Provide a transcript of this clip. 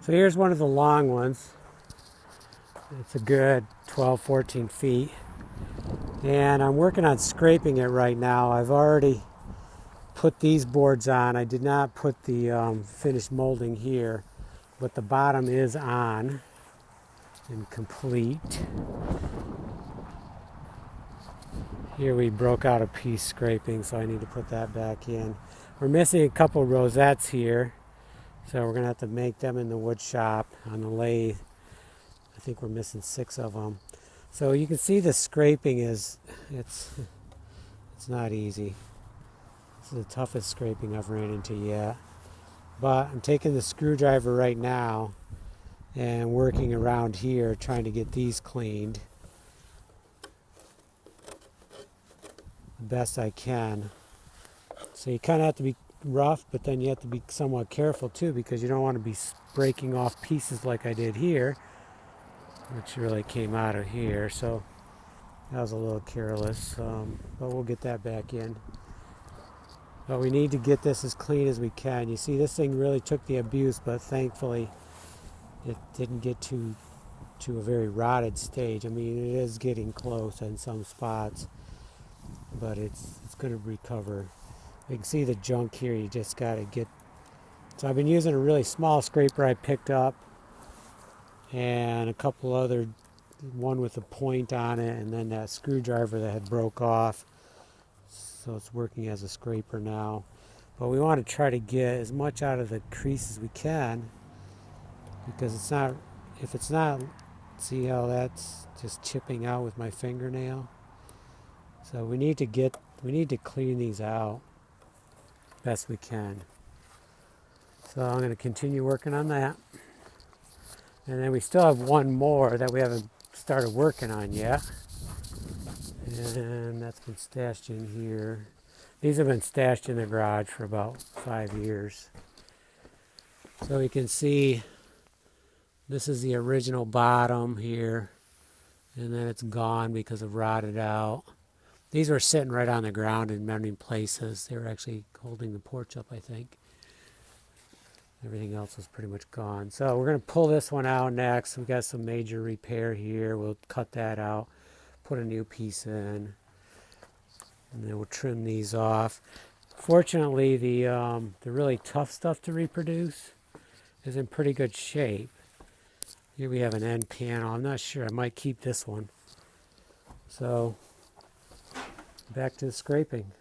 So here's one of the long ones. It's a good 12, 14 feet. And I'm working on scraping it right now. I've already put these boards on. I did not put the finished molding here, but the bottom is on and complete. Here we broke out a piece scraping, so I need to put that back in. We're missing a couple rosettes here, so we're going to have to make them in the wood shop on the lathe. I think we're missing 6 of them. So you can see the scraping it's not easy. This is the toughest scraping I've ran into yet. But I'm taking the screwdriver right now and working around here trying to get these cleaned the best I can. So you kind of have to be rough, but then you have to be somewhat careful too, because you don't want to be breaking off pieces like I did here, which really came out of here. So that was a little careless, but we'll get that back in. But we need to get this as clean as we can. You see, this thing really took the abuse, but thankfully it didn't get to a very rotted stage. I mean, it is getting close in some spots, but it's going to recover. You can see the junk here. You just got to get. So I've been using a really small scraper I picked up, and a couple other, one with a point on it, and then that screwdriver that had broke off. So it's working as a scraper now. But we want to try to get as much out of the crease as we can, because it's not, if it's not, see how that's just chipping out with my fingernail? So we need to clean these out best we can. So I'm going to continue working on that. And then we still have one more that we haven't started working on yet. And that's been stashed in here. These have been stashed in the garage for about 5 years. So you can see this is the original bottom here, and then it's gone because of rotted out. These were sitting right on the ground in many places. They were actually holding the porch up, I think. Everything else was pretty much gone. So we're going to pull this one out next. We've got some major repair here. We'll cut that out, put a new piece in, and then we'll trim these off. Fortunately, the really tough stuff to reproduce is in pretty good shape. Here we have an end panel. I'm not sure. I might keep this one. So back to the scraping.